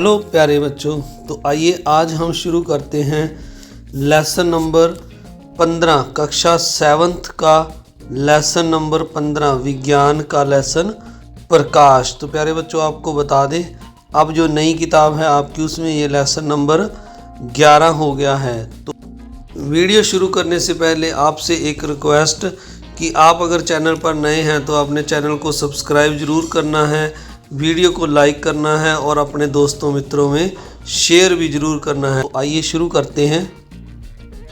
Hello प्यारे बच्चों, तो आइए आज हम शुरू करते हैं लेसन नंबर 15 कक्षा 7th का लेसन नंबर 15 विज्ञान का लेसन प्रकाश। तो प्यारे बच्चों आपको बता दें, अब जो नई किताब है आपकी उसमें ये लेसन नंबर 11 हो गया है। तो वीडियो शुरू करने से पहले आपसे एक रिक्वेस्ट कि आप अगर चैनल पर नए हैं तो अपने चैनल को सब्सक्राइब ज़रूर करना है, वीडियो को लाइक करना है और अपने दोस्तों मित्रों में शेयर भी ज़रूर करना है। तो आइए शुरू करते हैं।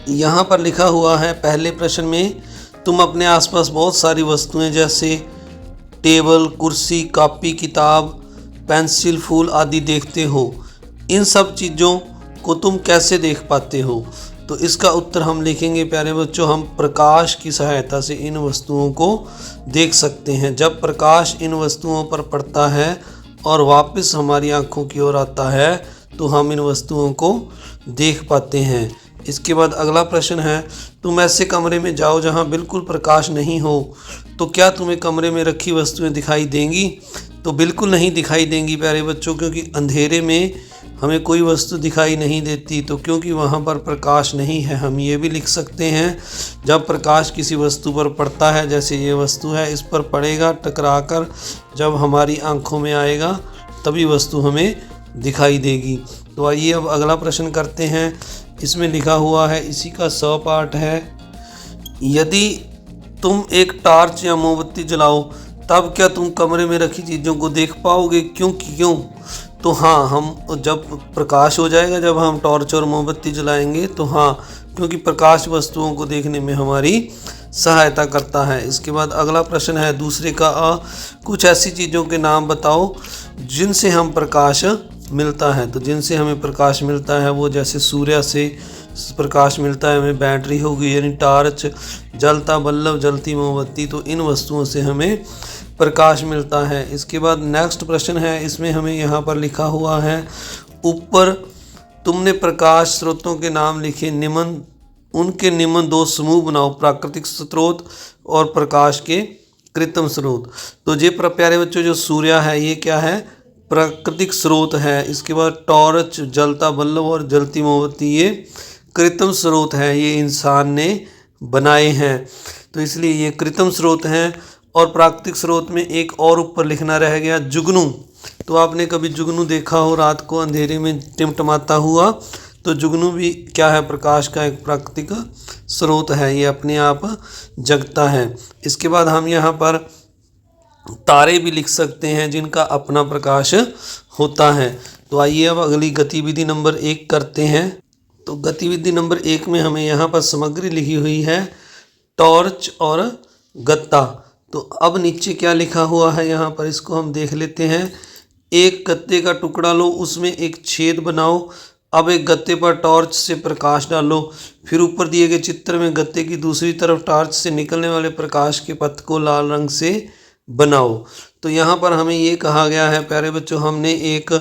यहाँ पर लिखा हुआ है पहले प्रश्न में, तुम अपने आसपास बहुत सारी वस्तुएं जैसे टेबल, कुर्सी, कॉपी, किताब, पेंसिल, फूल आदि देखते हो। इन सब चीज़ों को तुम कैसे देख पाते हो? तो इसका उत्तर हम लिखेंगे प्यारे बच्चों, हम प्रकाश की सहायता से इन वस्तुओं को देख सकते हैं। जब प्रकाश इन वस्तुओं पर पड़ता है और वापस हमारी आँखों की ओर आता है तो हम इन वस्तुओं को देख पाते हैं। इसके बाद अगला प्रश्न है, तुम ऐसे कमरे में जाओ जहां बिल्कुल प्रकाश नहीं हो, तो क्या तुम्हें कमरे में रखी वस्तुएं दिखाई देंगी? तो बिल्कुल नहीं दिखाई देंगी प्यारे बच्चों, क्योंकि अंधेरे में हमें कोई वस्तु दिखाई नहीं देती, तो क्योंकि वहाँ पर प्रकाश नहीं है। हम ये भी लिख सकते हैं, जब प्रकाश किसी वस्तु पर पड़ता है, जैसे ये वस्तु है, इस पर पड़ेगा, टकराकर जब हमारी आँखों में आएगा तभी वस्तु हमें दिखाई देगी। तो आइए अब अगला प्रश्न करते हैं। इसमें लिखा हुआ है, इसी का 100 पार्ट है, यदि तुम एक टॉर्च या मोमबत्ती जलाओ तब क्या तुम कमरे में रखी चीज़ों को देख पाओगे? क्यों? तो हाँ, हम जब प्रकाश हो जाएगा, जब हम टॉर्च और मोमबत्ती जलाएंगे तो हाँ, क्योंकि प्रकाश वस्तुओं को देखने में हमारी सहायता करता है। इसके बाद अगला प्रश्न है दूसरे का अ, कुछ ऐसी चीज़ों के नाम बताओ जिनसे हम प्रकाश मिलता है। तो जिनसे हमें प्रकाश मिलता है वो जैसे सूर्य से प्रकाश मिलता है हमें, बैटरी होगी यानी टॉर्च, जलता बल्ब, जलती मोमबत्ती, तो इन वस्तुओं से हमें प्रकाश मिलता है। इसके बाद नेक्स्ट प्रश्न है, इसमें हमें यहाँ पर लिखा हुआ है, ऊपर तुमने प्रकाश स्रोतों के नाम लिखे, उनके निम्न 2 समूह बनाओ, प्राकृतिक स्रोत और प्रकाश के कृत्रिम स्रोत। तो ये प्यारे बच्चों जो सूर्य है ये क्या है? प्राकृतिक स्रोत है। इसके बाद टॉर्च, जलता बल्ब और जलती मोमबत्ती ये कृत्रिम स्रोत है, ये इंसान ने बनाए हैं, तो इसलिए ये कृत्रिम स्रोत हैं। और प्राकृतिक स्रोत में एक और ऊपर लिखना रह गया, जुगनू। तो आपने कभी जुगनू देखा हो रात को अंधेरे में टिमटिमाता हुआ? तो जुगनू भी क्या है? प्रकाश का एक प्राकृतिक स्रोत है, ये अपने आप जगता है। इसके बाद हम यहाँ पर तारे भी लिख सकते हैं जिनका अपना प्रकाश होता है। तो आइए अब अगली गतिविधि नंबर 1 करते हैं। तो गतिविधि नंबर 1 में हमें यहाँ पर सामग्री लिखी हुई है, टॉर्च और गत्ता। तो अब नीचे क्या लिखा हुआ है यहाँ पर, इसको हम देख लेते हैं। एक गत्ते का टुकड़ा लो, उसमें एक छेद बनाओ, अब एक गत्ते पर टॉर्च से प्रकाश डालो, फिर ऊपर दिए गए चित्र में गत्ते की दूसरी तरफ टॉर्च से निकलने वाले प्रकाश के पथ को लाल रंग से बनाओ। तो यहाँ पर हमें ये कहा गया है प्यारे बच्चों, हमने एक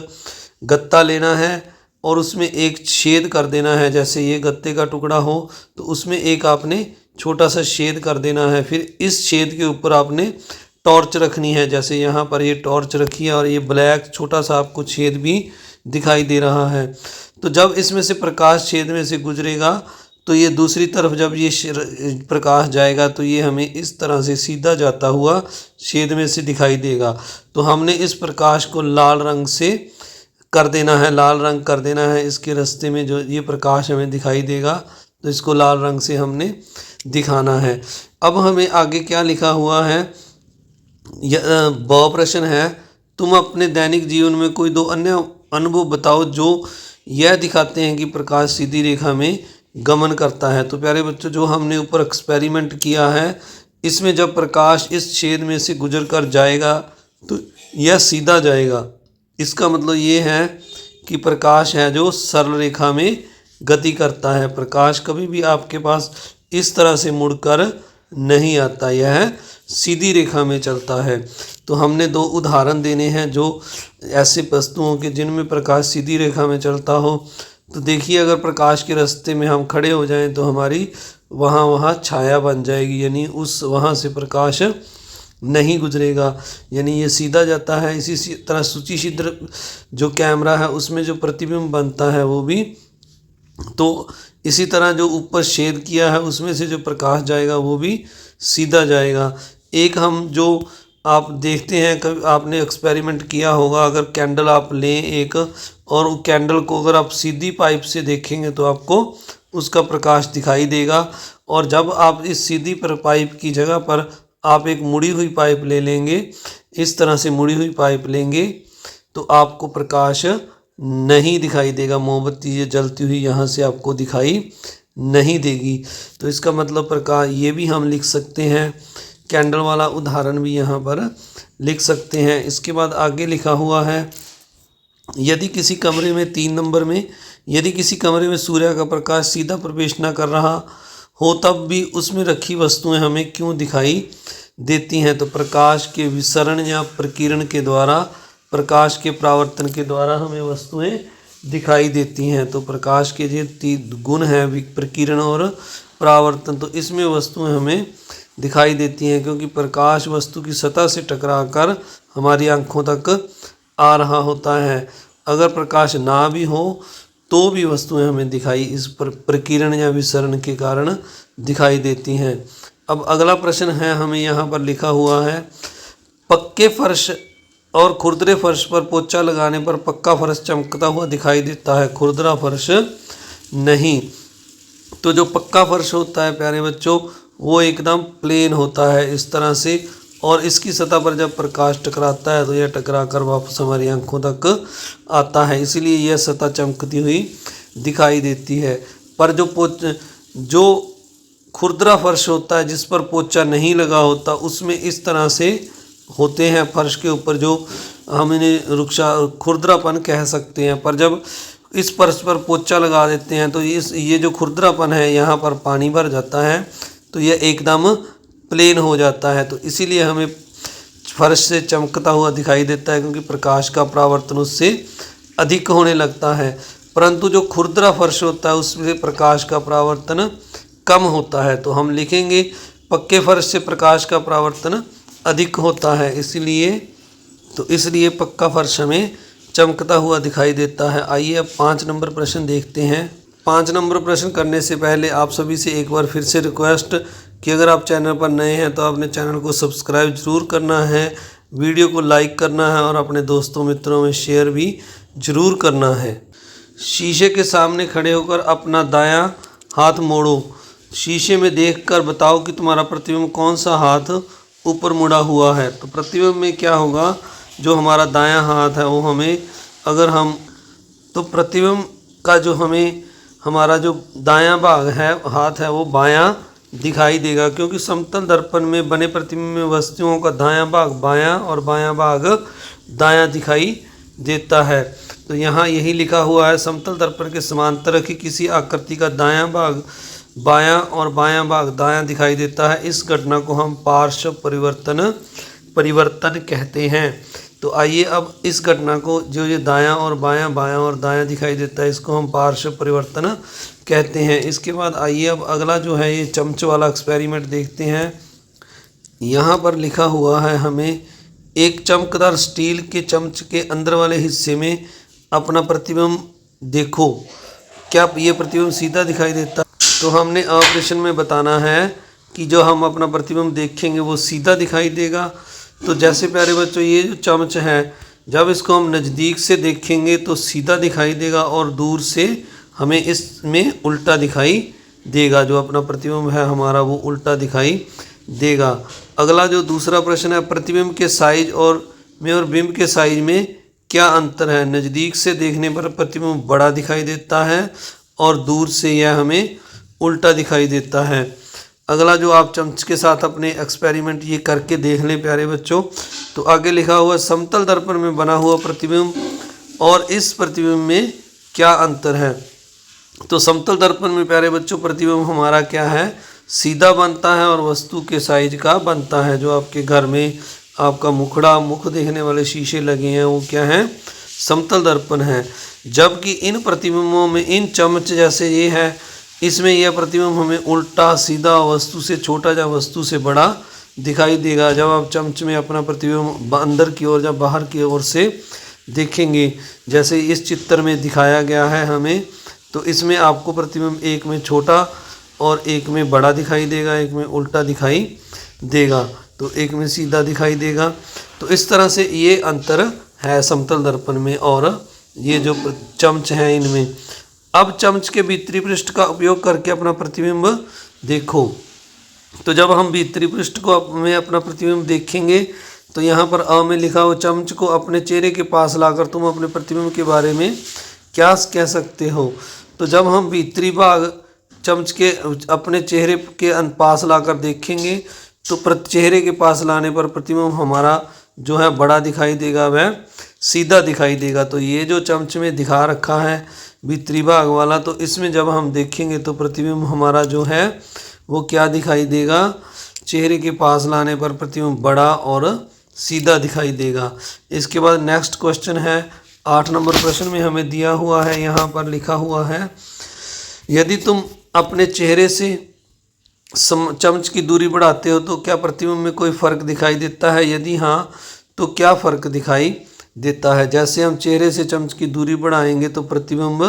गत्ता लेना है और उसमें एक छेद कर देना है। जैसे ये गत्ते का टुकड़ा हो तो उसमें एक आपने छोटा सा छेद कर देना है, फिर इस छेद के ऊपर आपने टॉर्च रखनी है। जैसे यहाँ पर ये टॉर्च रखी है और ये ब्लैक छोटा सा आपको छेद भी दिखाई दे रहा है। तो जब इसमें से प्रकाश छेद में से गुजरेगा तो ये दूसरी तरफ जब ये प्रकाश जाएगा तो ये हमें इस तरह से सीधा जाता हुआ छेद में से दिखाई देगा। तो हमने इस प्रकाश को लाल रंग से कर देना है, लाल रंग कर देना है इसके रास्ते में, जो ये प्रकाश हमें दिखाई देगा तो इसको लाल रंग से हमने दिखाना है। अब हमें आगे क्या लिखा हुआ है, ब प्रश्न है, तुम अपने दैनिक जीवन में कोई 2 अन्य अनुभव बताओ जो यह दिखाते हैं कि प्रकाश सीधी रेखा में गमन करता है। तो प्यारे बच्चों जो हमने ऊपर एक्सपेरिमेंट किया है, इसमें जब प्रकाश इस छेद में से गुजर कर जाएगा तो यह सीधा जाएगा। इसका मतलब ये है कि प्रकाश है जो सरल रेखा में गति करता है। प्रकाश कभी भी आपके पास इस तरह से मुड़कर नहीं आता, यह सीधी रेखा में चलता है। तो हमने 2 उदाहरण देने हैं जो ऐसे वस्तुओं के जिनमें प्रकाश सीधी रेखा में चलता हो। तो देखिए, अगर प्रकाश के रास्ते में हम खड़े हो जाएं तो हमारी वहाँ छाया बन जाएगी, यानी उस वहाँ से प्रकाश नहीं गुजरेगा, यानी ये सीधा जाता है। इसी तरह सूची छिद्र जो कैमरा है उसमें जो प्रतिबिंब बनता है वो भी, तो इसी तरह जो ऊपर छेद किया है उसमें से जो प्रकाश जाएगा वो भी सीधा जाएगा। एक हम जो आप देखते हैं, कभी आपने एक्सपेरिमेंट किया होगा, अगर कैंडल आप लें एक, और वो कैंडल को अगर आप सीधी पाइप से देखेंगे तो आपको उसका प्रकाश दिखाई देगा, और जब आप इस सीधी पाइप की जगह पर आप एक मुड़ी हुई पाइप ले लेंगे, इस तरह से मुड़ी हुई पाइप लेंगे, तो आपको प्रकाश नहीं दिखाई देगा। मोमबत्ती ये जलती हुई यहाँ से आपको दिखाई नहीं देगी। तो इसका मतलब प्रकाश, ये भी हम लिख सकते हैं, कैंडल वाला उदाहरण भी यहाँ पर लिख सकते हैं। इसके बाद आगे लिखा हुआ है, यदि किसी कमरे में 3 नंबर में, यदि किसी कमरे में सूर्य का प्रकाश सीधा प्रवेश न कर रहा हो तब भी उसमें रखी वस्तुएं हमें क्यों दिखाई देती हैं? तो प्रकाश के विसरण या प्रकीर्ण के द्वारा, प्रकाश के परावर्तन के द्वारा हमें वस्तुएं दिखाई देती हैं। तो प्रकाश के जो 3 गुण हैं, प्रकीर्ण और परावर्तन, तो इसमें वस्तुएं हमें दिखाई देती हैं, क्योंकि प्रकाश वस्तु की सतह से टकराकर हमारी आंखों तक आ रहा होता है। अगर प्रकाश ना भी हो तो भी वस्तुएं हमें दिखाई इस प्रकीर्ण या विसरण के कारण दिखाई देती हैं। अब अगला प्रश्न है, हमें यहाँ पर लिखा हुआ है, पक्के फर्श और खुरदरे फर्श पर पोछा लगाने पर पक्का फर्श चमकता हुआ दिखाई देता है, खुरदरा फर्श नहीं। तो जो पक्का फर्श होता है प्यारे बच्चों, वो एकदम प्लेन होता है इस तरह से, और इसकी सतह पर जब प्रकाश टकराता है तो यह टकरा कर वापस हमारी आंखों तक आता है, इसलिए यह सतह चमकती हुई दिखाई देती है। पर जो खुरदरा फर्श होता है जिस पर पोछा नहीं लगा होता, उसमें इस तरह से होते हैं, फर्श के ऊपर जो हम इन्हें खुरदरापन कह सकते हैं। पर जब इस फर्श पर पोछा लगा देते हैं तो ये जो खुरदरापन है, यहाँ पर पानी भर जाता है तो यह एकदम प्लेन हो जाता है। तो इसीलिए हमें फर्श से चमकता हुआ दिखाई देता है, क्योंकि प्रकाश का परावर्तन उससे अधिक होने लगता है। परंतु जो खुरदरा फर्श होता है उसमें प्रकाश का परावर्तन कम होता है। तो हम लिखेंगे पक्के फर्श से प्रकाश का परावर्तन अधिक होता है, इसलिए पक्का फर्श हमें चमकता हुआ दिखाई देता है। आइए अब 5 नंबर प्रश्न देखते हैं। 5 नंबर प्रश्न करने से पहले आप सभी से एक बार फिर से रिक्वेस्ट कि अगर आप चैनल पर नए हैं तो आपने चैनल को सब्सक्राइब जरूर करना है, वीडियो को लाइक करना है और अपने दोस्तों मित्रों में शेयर भी जरूर करना है। शीशे के सामने खड़े होकर अपना दायां हाथ मोड़ो, शीशे में देखकर बताओ कि तुम्हारा प्रतिबिंब कौन सा हाथ ऊपर मुड़ा हुआ है। तो प्रतिबिंब में क्या होगा, जो हमारा दायां हाथ है वो हमें, अगर हम, तो प्रतिबिंब का जो हमें हमारा जो दायां भाग है, हाथ है, वो बायां दिखाई देगा, क्योंकि समतल दर्पण में बने प्रतिबिंब में वस्तुओं का दायां भाग बायां और बायां भाग दायां दिखाई देता है। तो यहाँ यही लिखा हुआ है, समतल दर्पण के समांतर रखी किसी आकृति का दायां भाग बायां और बायां भाग दायां दिखाई देता है। इस घटना को हम पार्श्व परिवर्तन कहते हैं। तो आइए अब इस घटना को, जो ये दायां और दायां दिखाई देता है, इसको हम पार्श्व परिवर्तन कहते हैं। इसके बाद आइए अब अगला जो है ये चमच वाला एक्सपेरिमेंट देखते हैं। यहाँ पर लिखा हुआ है, हमें एक चमकदार स्टील के चमच के अंदर वाले हिस्से में अपना प्रतिबिंब देखो, क्या ये प्रतिबिंब सीधा दिखाई देता? तो हमने ऑपरेशन में बताना है कि जो हम अपना प्रतिबिंब देखेंगे वो सीधा दिखाई देगा। तो जैसे प्यारे बच्चों, ये जो चमच है, जब इसको हम नज़दीक से देखेंगे तो सीधा दिखाई देगा और दूर से हमें इसमें उल्टा दिखाई देगा, जो अपना प्रतिबिंब है हमारा वो उल्टा दिखाई देगा। अगला जो दूसरा प्रश्न है, प्रतिबिंब के साइज और बिंब के साइज में क्या अंतर है? नज़दीक से देखने पर प्रतिबिंब बड़ा दिखाई देता है और दूर से यह हमें उल्टा दिखाई देता है। अगला जो आप चमच के साथ अपने एक्सपेरिमेंट ये करके देख लें प्यारे बच्चों। तो आगे लिखा हुआ, समतल दर्पण में बना हुआ प्रतिबिंब और इस प्रतिबिंब में क्या अंतर है? तो समतल दर्पण में प्यारे बच्चों प्रतिबिंब हमारा क्या है, सीधा बनता है और वस्तु के साइज का बनता है। जो आपके घर में आपका मुख देखने वाले शीशे लगे हैं वो क्या हैं, समतल दर्पण है। जबकि इन प्रतिबिंबों में, इन चमच जैसे ये है, इसमें यह प्रतिबिंब हमें उल्टा सीधा, वस्तु से छोटा या वस्तु से बड़ा दिखाई देगा जब आप चम्च में अपना प्रतिबिंब अंदर की ओर या बाहर की ओर से देखेंगे। जैसे इस चित्र में दिखाया गया है हमें, तो इसमें आपको प्रतिबिंब एक में छोटा और एक में बड़ा दिखाई देगा, एक में उल्टा दिखाई देगा, तो एक में सीधा दिखाई देगा। तो इस तरह से ये अंतर है समतल दर्पण में और ये जो चम्च हैं इनमें। अब चम्च के भीतरी पृष्ठ का उपयोग करके अपना प्रतिबिंब देखो। तो जब हम भीतरी पृष्ठ को में अपना प्रतिबिंब देखेंगे तो यहाँ पर अ में लिखा हो, चम्च को अपने चेहरे के पास लाकर तुम अपने प्रतिबिंब के बारे में क्या कह सकते हो। तो जब हम भीतरी भाग चम्च के अपने चेहरे के पास लाकर देखेंगे तो चेहरे के पास लाने पर प्रतिबिंब हमारा जो है बड़ा दिखाई देगा, वह सीधा दिखाई देगा। तो ये जो चम्च में दिखा रखा है भीतरी भाग वाला, तो इसमें जब हम देखेंगे तो प्रतिबिंब हमारा जो है वो क्या दिखाई देगा, चेहरे के पास लाने पर प्रतिबिंब बड़ा और सीधा दिखाई देगा। इसके बाद नेक्स्ट क्वेश्चन है 8 नंबर प्रश्न में हमें दिया हुआ है, यहाँ पर लिखा हुआ है, यदि तुम अपने चेहरे से चम्च की दूरी बढ़ाते हो तो क्या प्रतिबिंब में कोई फ़र्क दिखाई देता है, यदि हाँ तो क्या फ़र्क दिखाई देता है। जैसे हम चेहरे से चम्च की दूरी बढ़ाएंगे तो प्रतिबिंब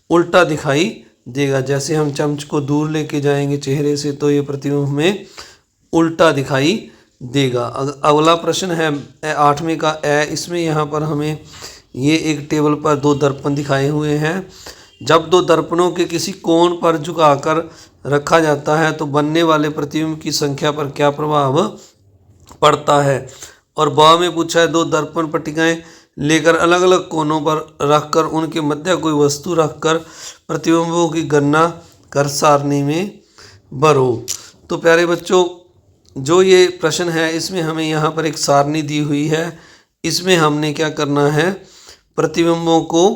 उल्टा दिखाई देगा। जैसे हम चम्च को दूर लेके जाएंगे चेहरे से तो ये प्रतिबिंब में उल्टा दिखाई देगा। अगला प्रश्न है 8वें का ए। इसमें यहाँ पर हमें ये एक टेबल पर 2 दर्पण दिखाए हुए हैं। जब 2 दर्पणों के किसी कोण पर झुकाकर रखा जाता है तो बनने वाले प्रतिबिंब की संख्या पर क्या प्रभाव पड़ता है। और ब में पूछा है 2 दर्पण पट्टिकाएं लेकर अलग अलग कोनों पर रखकर उनके मध्य कोई वस्तु रखकर प्रतिबिंबों की गणना कर सारणी में भरो। तो प्यारे बच्चों, जो ये प्रश्न है इसमें हमें यहाँ पर एक सारणी दी हुई है, इसमें हमने क्या करना है, प्रतिबिंबों को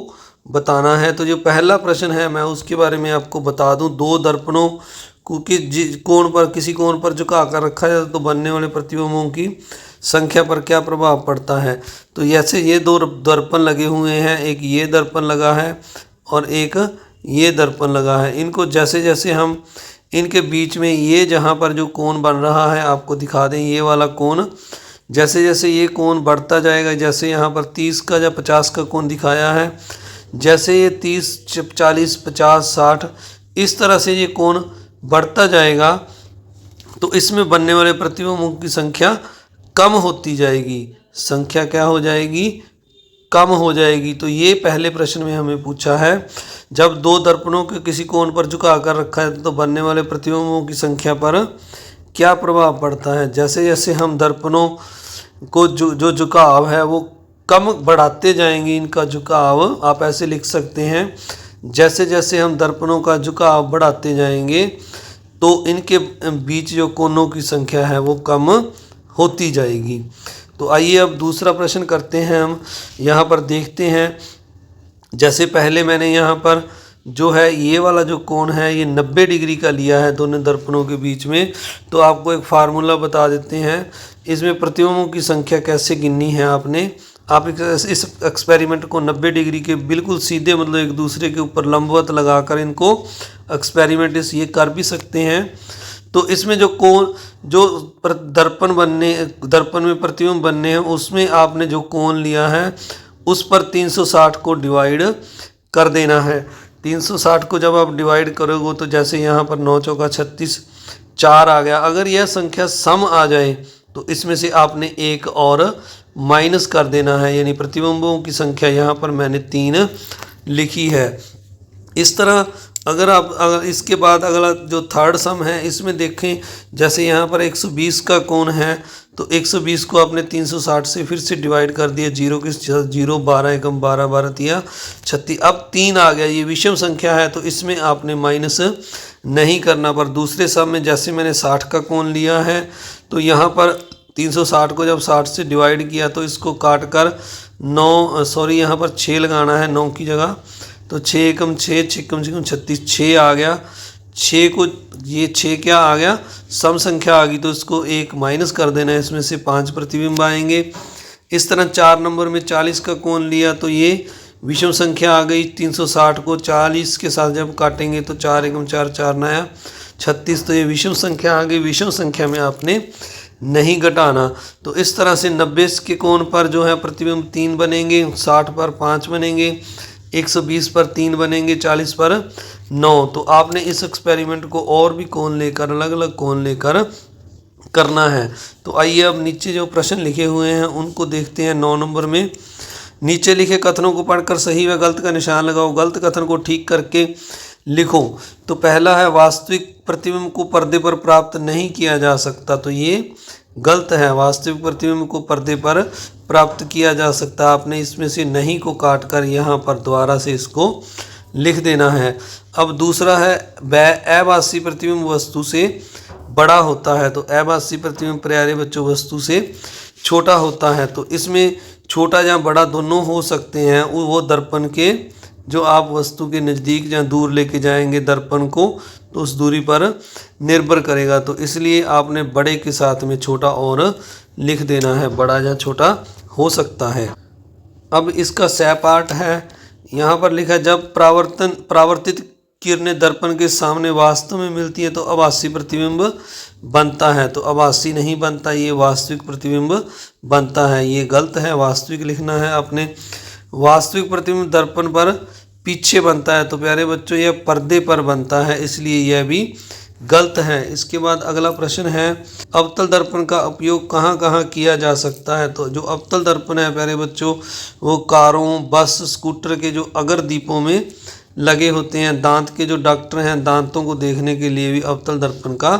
बताना है। तो जो पहला प्रश्न है मैं उसके बारे में आपको बता दूं। 2 दर्पणों को किसी कोण पर झुका कर रखा जाए तो बनने वाले प्रतिबिंबों की संख्या पर क्या प्रभाव पड़ता है। तो ऐसे ये 2 दर्पण लगे हुए हैं, एक ये दर्पण लगा है और एक ये दर्पण लगा है। इनको जैसे जैसे हम इनके बीच में ये जहाँ पर जो कोण बन रहा है आपको दिखा दें, ये वाला कोण, जैसे जैसे ये कोण बढ़ता जाएगा, जैसे यहाँ पर 30 का या 50 का कोण दिखाया है, जैसे ये 30, 40, 50, 60 इस तरह से ये कोण बढ़ता जाएगा तो इसमें बनने वाले प्रतिबिंबों की संख्या कम होती जाएगी। संख्या क्या हो जाएगी, कम हो जाएगी। तो ये पहले प्रश्न में हमें पूछा है, जब 2 दर्पणों के किसी कोण पर झुका कर रखा है तो बनने वाले प्रतिबिंबों की संख्या पर क्या प्रभाव पड़ता है। जैसे जैसे हम दर्पणों को जो झुकाव है वो कम बढ़ाते जाएंगे, इनका झुकाव आप ऐसे लिख सकते हैं, जैसे जैसे हम दर्पणों का झुकाव बढ़ाते जाएंगे तो इनके बीच जो कोनों की संख्या है वो कम होती जाएगी। तो आइए अब दूसरा प्रश्न करते हैं हम। यहाँ पर देखते हैं, जैसे पहले मैंने यहाँ पर जो है ये वाला जो कोण है ये 90 डिग्री का लिया है दोनों दर्पणों के बीच में। तो आपको एक फार्मूला बता देते हैं, इसमें प्रतिबिंबों की संख्या कैसे गिननी है। आप इस एक्सपेरिमेंट को 90 डिग्री के बिल्कुल सीधे, मतलब एक दूसरे के ऊपर लंबवत लगाकर इनको एक्सपेरिमेंट ये कर भी सकते हैं। तो इसमें जो दर्पण में प्रतिबिंब बनने हैं उसमें आपने जो कोण लिया है उस पर 360 को डिवाइड कर देना है। 360 को जब आप डिवाइड करोगे तो जैसे यहाँ पर 9 चौका 36, 4 आ गया। अगर यह संख्या सम आ जाए तो इसमें से आपने एक और माइनस कर देना है, यानी प्रतिबिंबों की संख्या यहाँ पर मैंने 3 लिखी है। इस तरह अगर इसके बाद अगला जो थर्ड सम है इसमें देखें, जैसे यहाँ पर 120 का कोण है तो 120 को आपने 360 से फिर से डिवाइड कर दिया, 0 के 0, 12 एकम 12, 12 तिया 36, अब 3 आ गया। ये विषम संख्या है तो इसमें आपने माइनस नहीं करना। पर दूसरे सम में जैसे मैंने 60 का कोण लिया है तो यहाँ पर 360 को जब 60 से डिवाइड किया तो इसको काट कर यहाँ पर 6 लगाना है 9 की जगह। तो 6 एकम 6, 6 कम से कम 36, 6 आ गया। 6 को ये 6 क्या आ गया, सम संख्या आ गई, तो इसको 1 माइनस कर देना है, इसमें से 5 प्रतिबिंब आएंगे। इस तरह 4 नंबर में 40 का कोण लिया तो ये विषम संख्या आ गई। 360 को 40 के साथ जब काटेंगे तो 4 एकम 4, 4 नया 36, तो ये विषम संख्या आ गई। विषम संख्या में आपने नहीं घटाना। तो इस तरह से 90 के कोण पर जो है प्रतिबिंब 3 बनेंगे, 60 पर 5 बनेंगे, 120 पर 3 बनेंगे, 40 पर 9। तो आपने इस एक्सपेरिमेंट को और भी कोण लेकर, अलग अलग कोण लेकर करना है। तो आइए अब नीचे जो प्रश्न लिखे हुए हैं उनको देखते हैं। 9 नंबर में नीचे लिखे कथनों को पढ़कर सही व गलत का निशान लगाओ, गलत कथन को ठीक करके लिखो। तो पहला है वास्तविक प्रतिबिंब को पर्दे पर प्राप्त नहीं किया जा सकता। तो ये गलत है, वास्तविक प्रतिबिंब को पर्दे पर प्राप्त किया जा सकता। आपने इसमें से नहीं को काट कर यहाँ पर दोबारा से इसको लिख देना है। अब दूसरा है अभासी प्रतिबिंब वस्तु से बड़ा होता है। तो अभासी प्रतिबिंब प्यारे बच्चों वस्तु से छोटा होता है। तो इसमें छोटा या बड़ा दोनों हो सकते हैं। वो दर्पण के जो आप वस्तु के नज़दीक या दूर लेके जाएंगे दर्पण को, तो उस दूरी पर निर्भर करेगा। तो इसलिए आपने बड़े के साथ में छोटा और लिख देना है, बड़ा या छोटा हो सकता है। अब इसका सह पाठ है, यहाँ पर लिखा जब परावर्तित किरणें दर्पण के सामने वास्तव में मिलती हैं तो आभासी प्रतिबिंब बनता है। तो आभासी नहीं बनता, ये वास्तविक प्रतिबिंब बनता है। ये गलत है, वास्तविक लिखना है आपने। वास्तविक प्रतिबिंब दर्पण पर पीछे बनता है। तो प्यारे बच्चों यह पर्दे पर बनता है, इसलिए यह भी गलत है। इसके बाद अगला प्रश्न है अवतल दर्पण का उपयोग कहाँ कहाँ किया जा सकता है। तो जो अवतल दर्पण है प्यारे बच्चों वो कारों, बस, स्कूटर के जो अगर दीपों में लगे होते हैं। दांत के जो डॉक्टर हैं दांतों को देखने के लिए भी अवतल दर्पण का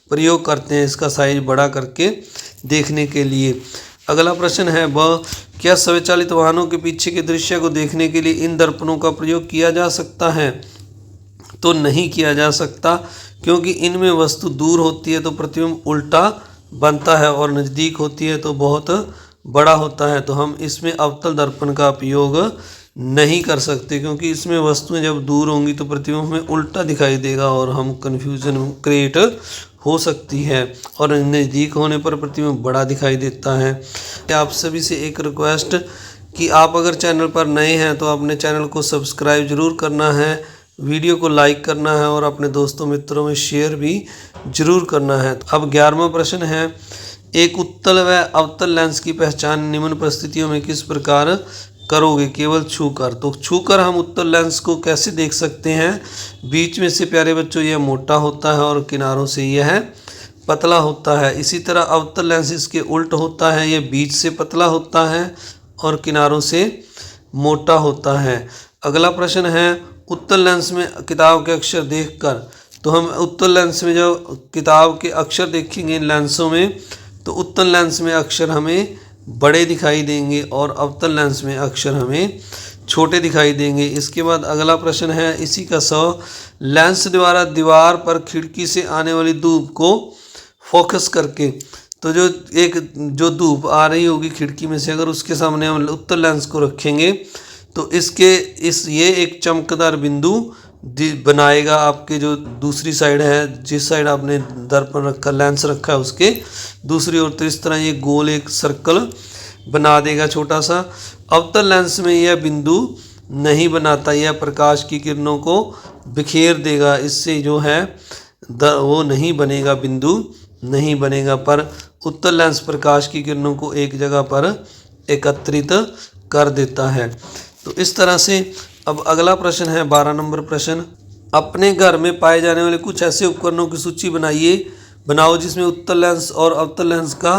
प्रयोग करते हैं, इसका साइज बड़ा करके देखने के लिए। अगला प्रश्न है क्या स्वचालित वाहनों के पीछे के दृश्य को देखने के लिए इन दर्पणों का प्रयोग किया जा सकता है। तो नहीं किया जा सकता, क्योंकि इनमें वस्तु दूर होती है तो प्रतिबिंब उल्टा बनता है और नज़दीक होती है तो बहुत बड़ा होता है। तो हम इसमें अवतल दर्पण का उपयोग नहीं कर सकते, क्योंकि इसमें वस्तुएं जब दूर होंगी तो प्रतिबिंब हमें उल्टा दिखाई देगा और हम कन्फ्यूज़न क्रिएट हो सकती है, और नज़दीक होने पर प्रतिबिंब बड़ा दिखाई देता है। आप सभी से एक रिक्वेस्ट कि आप अगर चैनल पर नए हैं तो अपने चैनल को सब्सक्राइब जरूर करना है, वीडियो को लाइक करना है और अपने दोस्तों मित्रों में शेयर भी जरूर करना है। अब 11वां प्रश्न है एक उत्तल व अवतल लेंस की पहचान निम्न परिस्थितियों में किस प्रकार करोगे, केवल छूकर। तो छूकर हम उत्तल लेंस को कैसे देख सकते हैं, बीच में से प्यारे बच्चों यह मोटा होता है और किनारों से यह पतला होता है। इसी तरह अवतल लेंस इसके उल्ट होता है, यह बीच से पतला होता है और किनारों से मोटा होता है। अगला प्रश्न है उत्तल लेंस में किताब के अक्षर देखकर। तो हम उत्तल लेंस में जब किताब के अक्षर देखेंगे इन लेंसों में, तो उत्तल लेंस में अक्षर हमें बड़े दिखाई देंगे और अवतल लेंस में अक्षर हमें छोटे दिखाई देंगे। इसके बाद अगला प्रश्न है इसी का 100 लेंस द्वारा दीवार पर खिड़की से आने वाली धूप को फोकस करके। तो जो धूप आ रही होगी खिड़की में से, अगर उसके सामने हम उत्तल लेंस को रखेंगे तो ये एक चमकदार बिंदु बनाएगा आपके जो दूसरी साइड है, जिस साइड आपने दर्पण रखा, लेंस रखा है उसके दूसरी ओर। तो इस तरह ये गोल एक सर्कल बना देगा छोटा सा। अवतल लेंस में यह बिंदु नहीं बनाता, यह प्रकाश की किरणों को बिखेर देगा, इससे जो है वो नहीं बनेगा, बिंदु नहीं बनेगा। पर उत्तल लेंस प्रकाश की किरणों को एक जगह पर एकत्रित कर देता है। तो इस तरह से अब अगला प्रश्न है 12 नंबर प्रश्न अपने घर में पाए जाने वाले कुछ ऐसे उपकरणों की सूची बनाओ जिसमें उत्तल लेंस और अवतल लेंस का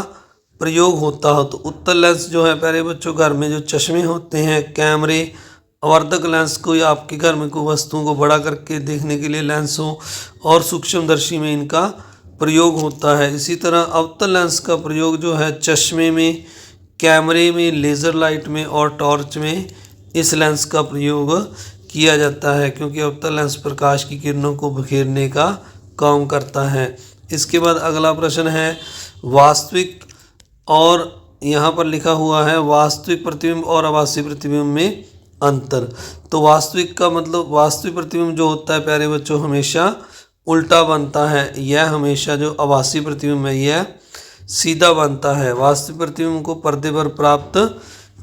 प्रयोग होता हो। तो उत्तल लेंस जो है प्यारे बच्चों घर में जो चश्मे होते हैं, कैमरे, आवर्धक लेंस को या आपके घर में कोई वस्तुओं को बड़ा करके देखने के लिए लेंस हो और सूक्ष्मदर्शी में इनका प्रयोग होता है। इसी तरह अवतल लेंस का प्रयोग जो है चश्मे में, कैमरे में, लेज़र लाइट में और टॉर्च में इस लेंस का प्रयोग किया जाता है, क्योंकि अवतल लेंस प्रकाश की किरणों को बिखेरने का काम करता है। इसके बाद अगला प्रश्न है वास्तविक, और यहाँ पर लिखा हुआ है वास्तविक प्रतिबिंब और आभासी प्रतिबिंब में अंतर। तो वास्तविक का मतलब वास्तविक प्रतिबिंब जो होता है प्यारे बच्चों हमेशा उल्टा बनता है, यह हमेशा जो आभासी प्रतिबिंब है यह सीधा बनता है। वास्तविक प्रतिबिंब को पर्दे पर प्राप्त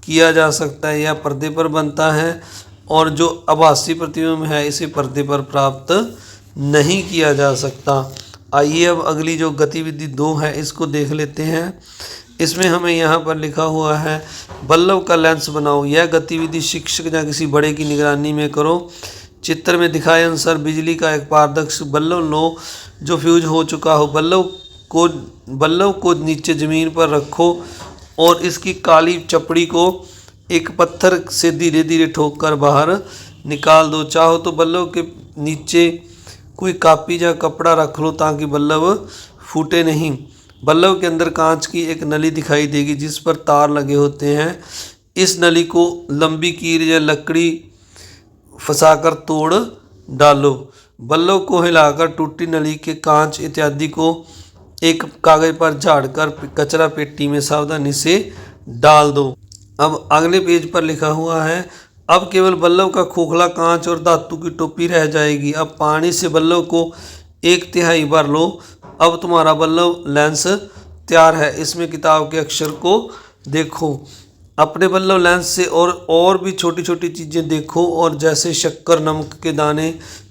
किया जा सकता है, यह पर्दे पर बनता है, और जो आभासी प्रतिबिंब है इसे पर्दे पर प्राप्त नहीं किया जा सकता। आइए अब अगली जो गतिविधि 2 है इसको देख लेते हैं। इसमें हमें यहाँ पर लिखा हुआ है बल्ब का लेंस बनाओ। यह गतिविधि शिक्षक या किसी बड़े की निगरानी में करो। चित्र में दिखाए अनुसार बिजली का एक पारदर्शी बल्ब लो जो फ्यूज हो चुका हो। बल्ब को नीचे ज़मीन पर रखो और इसकी काली चपड़ी को एक पत्थर से धीरे धीरे ठोककर बाहर निकाल दो। चाहो तो बल्ब के नीचे कोई कापी या कपड़ा रख लो ताकि बल्ब फूटे नहीं। बल्ब के अंदर कांच की एक नली दिखाई देगी जिस पर तार लगे होते हैं। इस नली को लंबी कील या लकड़ी फंसाकर तोड़ डालो। बल्ब को हिलाकर टूटी नली के कांच इत्यादि को एक कागज पर झाड़कर कचरा पेटी में सावधानी से डाल दो। अब अगले पेज पर लिखा हुआ है अब केवल बल्ब का खोखला कांच और धातु की टोपी रह जाएगी। अब पानी से बल्ब को 1/3 भर लो। अब तुम्हारा बल्ब लेंस तैयार है। इसमें किताब के अक्षर को देखो। अपने बल्ब लेंस से और भी छोटी छोटी चीज़ें देखो और जैसे शक्कर, नमक के दाने,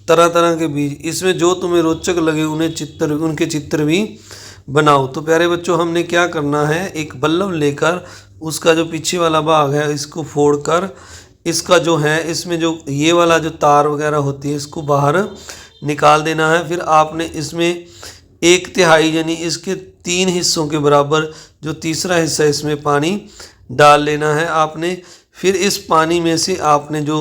तरह तरह के बीज। इसमें जो तुम्हें रोचक लगे उनके चित्र भी बनाओ। तो प्यारे बच्चों, हमने क्या करना है, एक बल्ब लेकर उसका जो पीछे वाला भाग है इसको फोड़कर इसका जो है इसमें जो ये वाला जो तार वगैरह होती है इसको बाहर निकाल देना है। फिर आपने इसमें 1/3 यानी इसके 3 हिस्सों के बराबर जो तीसरा हिस्सा इसमें पानी डाल लेना है आपने। फिर इस पानी में से आपने जो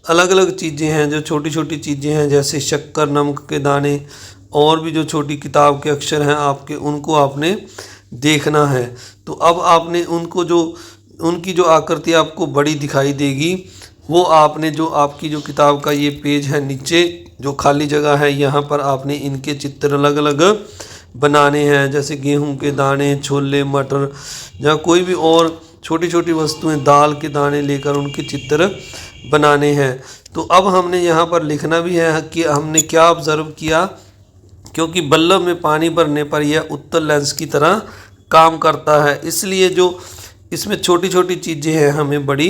अलग अलग चीज़ें हैं, जो छोटी छोटी चीज़ें हैं जैसे शक्कर, नमक के दाने और भी जो छोटी किताब के अक्षर हैं आपके, उनको आपने देखना है। तो अब आपने उनकी जो आकृति आपको बड़ी दिखाई देगी वो आपने जो आपकी जो किताब का ये पेज है नीचे जो खाली जगह है यहाँ पर आपने इनके चित्र अलग अलग बनाने हैं। जैसे गेहूं के दाने, छोले, मटर या कोई भी और छोटी छोटी वस्तुएं, दाल के दाने लेकर उनके चित्र बनाने हैं। तो अब हमने यहाँ पर लिखना भी है कि हमने क्या ऑब्जर्व किया, क्योंकि बल्ब में पानी भरने पर यह उत्तल लेंस की तरह काम करता है, इसलिए जो इसमें छोटी छोटी चीज़ें हैं हमें बड़ी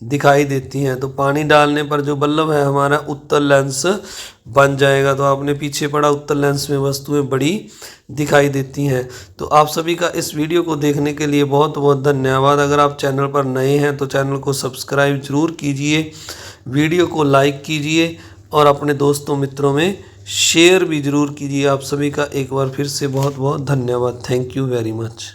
दिखाई देती हैं। तो पानी डालने पर जो बल्ब है हमारा उत्तल लेंस बन जाएगा। तो आपने पीछे पड़ा उत्तल लेंस में वस्तुएं बड़ी दिखाई देती हैं। तो आप सभी का इस वीडियो को देखने के लिए बहुत बहुत धन्यवाद। अगर आप चैनल पर नए हैं तो चैनल को सब्सक्राइब ज़रूर कीजिए, वीडियो को लाइक कीजिए और अपने दोस्तों मित्रों में शेयर भी ज़रूर कीजिए। आप सभी का एक बार फिर से बहुत बहुत धन्यवाद। Thank you very much.